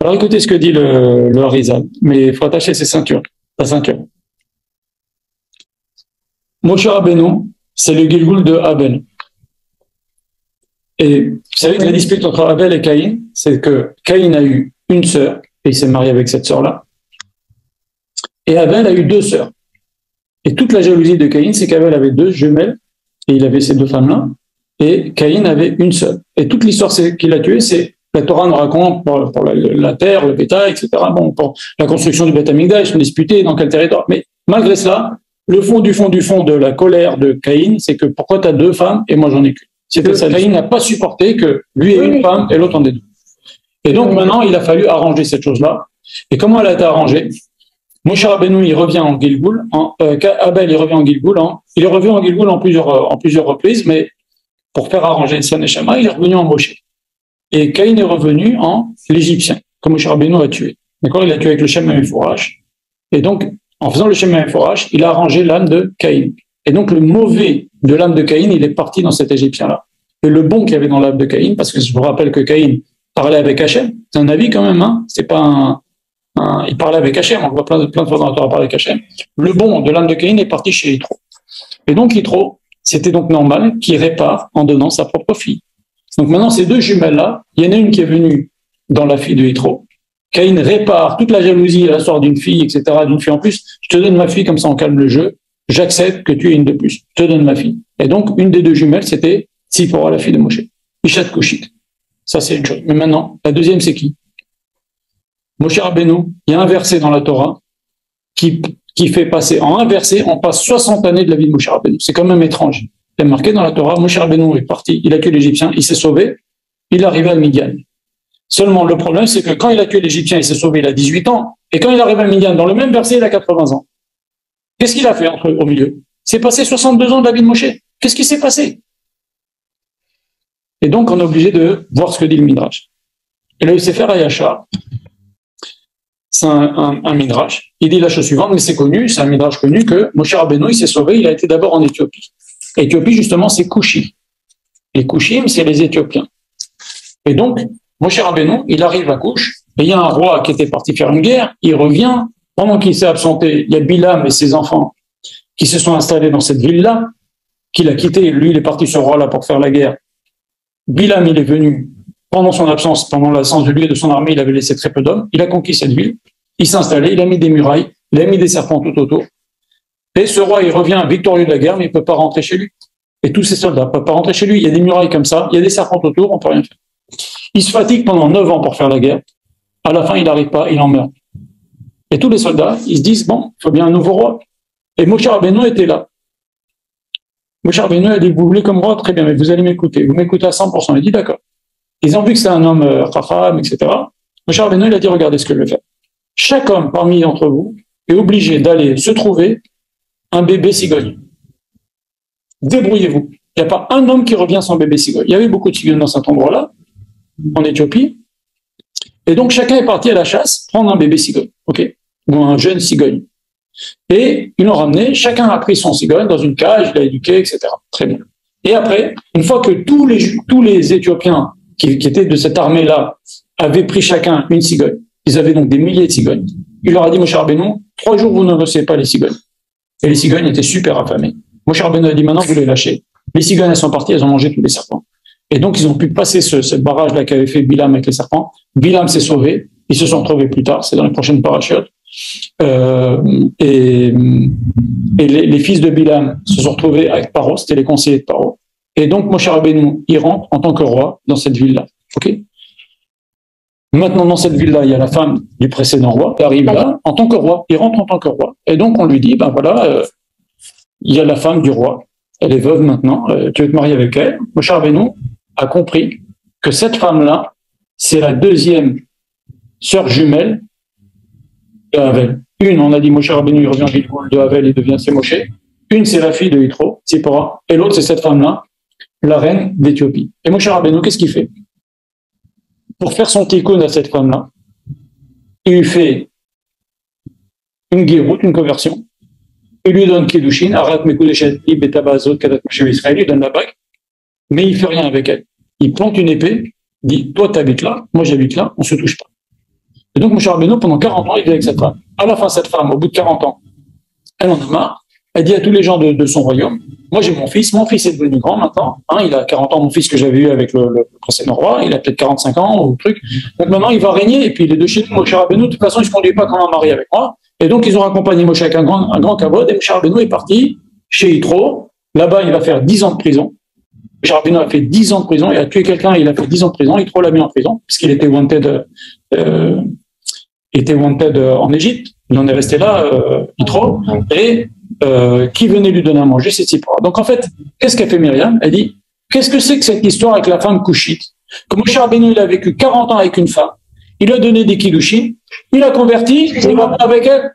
Alors écoutez ce que dit le Harizal, mais il faut attacher sa ceinture. Moshe Rabbeinu, c'est le Gilgul de Abel. Et vous savez que la dispute entre Abel et Caïn, c'est que Caïn a eu une sœur, et il s'est marié avec cette sœur-là, et Abel a eu deux sœurs. Et toute la jalousie de Caïn, c'est qu'Abel avait deux jumelles, et il avait ces deux femmes-là, et Caïn avait une seule. Et toute l'histoire qu'il a tué, c'est la Torah nous raconte pour la terre, le bétail, etc. Bon, pour la construction du Beth Amikdash, ils sont disputés dans quel territoire. Mais malgré cela, le fond de la colère de Caïn, c'est que pourquoi tu as deux femmes et moi j'en ai qu'une. C'est que ça, Caïn n'a pas supporté que lui ait une femme et l'autre en ait deux. Et donc maintenant, il a fallu arranger cette chose-là. Et comment elle a été arrangée? Moshe Rabbeinu, il revient en Gilgul, Abel, il revient en Gilgul, il est revenu en Gilgul en plusieurs reprises, mais pour faire arranger sa neshama, il est revenu en Moshe. Et Caïn est revenu en l'Égyptien, que Moshe Rabbeinu a tué. D'accord? Il l'a tué avec le Shem HaMeforash. Et donc, en faisant le Shem HaMeforash, il a arrangé l'âme de Caïn. Et donc, le mauvais de l'âme de Caïn, il est parti dans cet Égyptien-là. Et le bon qu'il y avait dans l'âme de Caïn, parce que je vous rappelle que Caïn parlait avec Hachem, c'est un avis quand même, hein? C'est pas il parlait avec Hachem, on le voit plein de fois dans la Torah parler avec Hachem. Le bon de l'âme de Caïn est parti chez Yitro. Et donc, Yitro, c'était donc normal qu'il répare en donnant sa propre fille. Donc maintenant, ces deux jumelles-là, il y en a une qui est venue dans la fille de Yitro. Caïn répare toute la jalousie à la sorte d'une fille, etc., d'une fille en plus. Je te donne ma fille, comme ça on calme le jeu. J'accepte que tu aies une de plus. Je te donne ma fille. Et donc, une des deux jumelles, c'était Tzipora, la fille de Moshe. Ishat Kushit. Ça, c'est une chose. Mais maintenant, la deuxième, c'est qui? Moshe Rabbeinu, il y a un verset dans la Torah qui fait passer, en un verset, on passe 60 années de la vie de Moshe Rabbeinu. C'est quand même étrange. Il est marqué dans la Torah, Moshe Rabbeinu est parti, il a tué l'Égyptien, il s'est sauvé, il est arrivé à Midian. Seulement, le problème, c'est que quand il a tué l'Égyptien, il s'est sauvé, il a 18 ans, et quand il arrive à Midian, dans le même verset, il a 80 ans. Qu'est-ce qu'il a fait au milieu? C'est passé 62 ans de la vie de Moshe. Qu'est-ce qui s'est passé? Et donc, on est obligé de voir ce que dit le Midrash. Et le Sefer Hayashar, c'est un Midrash. Il dit la chose suivante, mais c'est connu, c'est un Midrash connu, que Moshe Rabbeinu, il s'est sauvé, il a été d'abord en Éthiopie. Éthiopie, justement, c'est Kushi. Les Kushim, c'est les Éthiopiens. Et donc, Moshe Rabbeinu, il arrive à Kush, et il y a un roi qui était parti faire une guerre, il revient, pendant qu'il s'est absenté, il y a Bilam et ses enfants qui se sont installés dans cette ville-là, qu'il a quitté, lui, il est parti ce roi-là pour faire la guerre. Bilam, il est venu, pendant son absence, pendant l'absence de lui et de son armée, il avait laissé très peu d'hommes, il a conquis cette ville, il s'est installé, il a mis des murailles, il a mis des serpents tout autour. Et ce roi, il revient victorieux de la guerre, mais il ne peut pas rentrer chez lui. Et tous ses soldats ne peuvent pas rentrer chez lui. Il y a des murailles comme ça, il y a des serpents autour, on ne peut rien faire. Il se fatigue pendant 9 ans pour faire la guerre. À la fin, il n'arrive pas, il en meurt. Et tous les soldats, ils se disent, bon, il faut bien un nouveau roi. Et Moshe Rabbeinu était là. Moshe Rabbeinu a dit, vous voulez comme roi? Très bien, mais vous allez m'écouter. Vous m'écoutez à 100%. Il dit, d'accord. Ils ont vu que c'est un homme chacham, etc. Moshe Rabbeinu, il a dit, regardez ce que je vais faire. Chaque homme parmi d'entre vous est obligé d'aller se trouver un bébé cigogne. Débrouillez-vous. Il n'y a pas un homme qui revient sans bébé cigogne. Il y avait beaucoup de cigognes dans cet endroit-là, en Éthiopie. Et donc, chacun est parti à la chasse prendre un bébé cigogne, ok, ou un jeune cigogne. Et ils l'ont ramené, chacun a pris son cigogne dans une cage, il l'a éduqué, etc. Très bien. Et après, une fois que tous les Éthiopiens qui étaient de cette armée-là avaient pris chacun une cigogne, ils avaient donc des milliers de cigognes, il leur a dit, Moshe Rabbeinu, 3 jours vous ne recevez pas les cigognes. Et les cigognes étaient super affamées. Moshe Rabbeinu a dit, maintenant vous les lâchez. Les cigognes, elles sont parties, elles ont mangé tous les serpents. Et donc, ils ont pu passer ce barrage-là qu'avait fait Bilam avec les serpents. Bilam s'est sauvé. Ils se sont retrouvés plus tard. C'est dans les prochaines parachutes. Et les fils de Bilam se sont retrouvés avec Paro. C'était les conseillers de Paro. Et donc, Moshe Rabbeinu, il rentre en tant que roi dans cette ville-là. OK? Maintenant, dans cette ville-là, il y a la femme du précédent roi qui arrive là en tant que roi. Il rentre en tant que roi. Et donc, on lui dit, ben voilà, il y a la femme du roi. Elle est veuve maintenant. Tu veux te marier avec elle? Moshe Rabbeinu a compris que cette femme-là, c'est la deuxième sœur jumelle de Havel. Une, on a dit Moshe Rabbeinu, il revient de Havel, il devient c'est Moshe. Une, c'est la fille de Yitro, Tzipora. Et l'autre, c'est cette femme-là, la reine d'Éthiopie. Et Moshe Rabbeinu, qu'est-ce qu'il fait? Pour faire son tikkun à cette femme-là, il lui fait une guéroute, une conversion. Il lui donne Kiddushin, Arat Mekudeshet, Betabazot, Kadat Moshe Israël, il lui donne la bague, mais il ne fait rien avec elle. Il plante une épée, dit, toi t'habites là, moi j'habite là, on ne se touche pas. Et donc, Moshe Rabbeinu, pendant 40 ans, il vit avec cette femme. À la fin, cette femme, au bout de 40 ans, elle en a marre. Elle dit à tous les gens de son royaume, moi j'ai mon fils est devenu grand maintenant, hein, il a 40 ans, mon fils que j'avais eu avec le précédent roi, il a peut-être 45 ans ou truc, donc maintenant il va régner, et puis il est de chez nous, Moshe Rabbeinu, de toute façon il ne se conduit pas comme un mari avec moi, et donc ils ont accompagné Moshe avec un grand kavod, et Moshe Rabbeinu est parti chez Yitro, là-bas il va faire 10 ans de prison, Moshe Rabbeinu a fait 10 ans de prison, il a tué quelqu'un, il a fait 10 ans de prison, Yitro l'a mis en prison, puisqu'il était wanted en Égypte, il en est resté là, Yitro, et qui venait lui donner à manger, c'est Tzipora. Donc en fait, qu'est-ce qu'a fait Myriam? Elle dit, qu'est-ce que c'est que cette histoire avec la femme couchite? Que Moshe Rabbeinu, il a vécu 40 ans avec une femme, il a donné des kiddushin, il a converti, il va pas avec elle.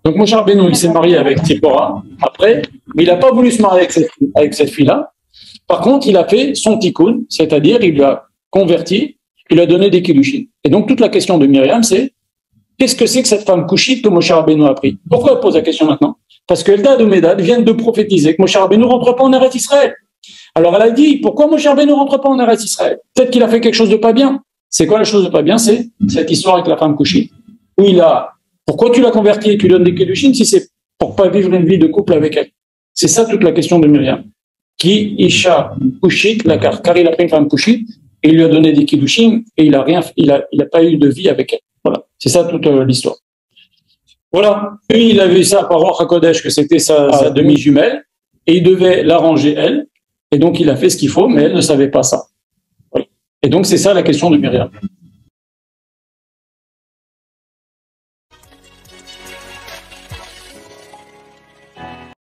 Donc Moshe Rabbeinu, il s'est marié avec Tzipora, après, mais il n'a pas voulu se marier avec cette fille-là. Par contre, il a fait son tikkun, c'est-à-dire il lui a converti, il a donné des kiddushin. Et donc toute la question de Myriam, c'est, qu'est-ce que c'est que cette femme couchite que Moshe Rabbeinu a pris? Pourquoi elle pose la question maintenant? Parce que Eldad ou Medad viennent de prophétiser que Moshe Rabbeinu ne rentre pas en Eretz Israël. Alors elle a dit, pourquoi Moshe Rabbeinu ne rentre pas en Eretz Israël? Peut-être qu'il a fait quelque chose de pas bien. C'est quoi la chose de pas bien? C'est cette histoire avec la femme couchite. Où pourquoi tu l'as converti et tu donnes des kedushin si c'est pour pas vivre une vie de couple avec elle? C'est ça toute la question de Myriam. Qui Isha couchite, car il a pris une femme couchite, et il lui a donné des kedushin, et il a pas eu de vie avec elle. Voilà. C'est ça toute l'histoire. Voilà. Lui, il a vu ça par Ruach HaKodesh, que c'était sa demi-jumelle, et il devait l'arranger, elle, et donc il a fait ce qu'il faut, mais elle ne savait pas ça. Voilà. Et donc c'est ça la question de Myriam.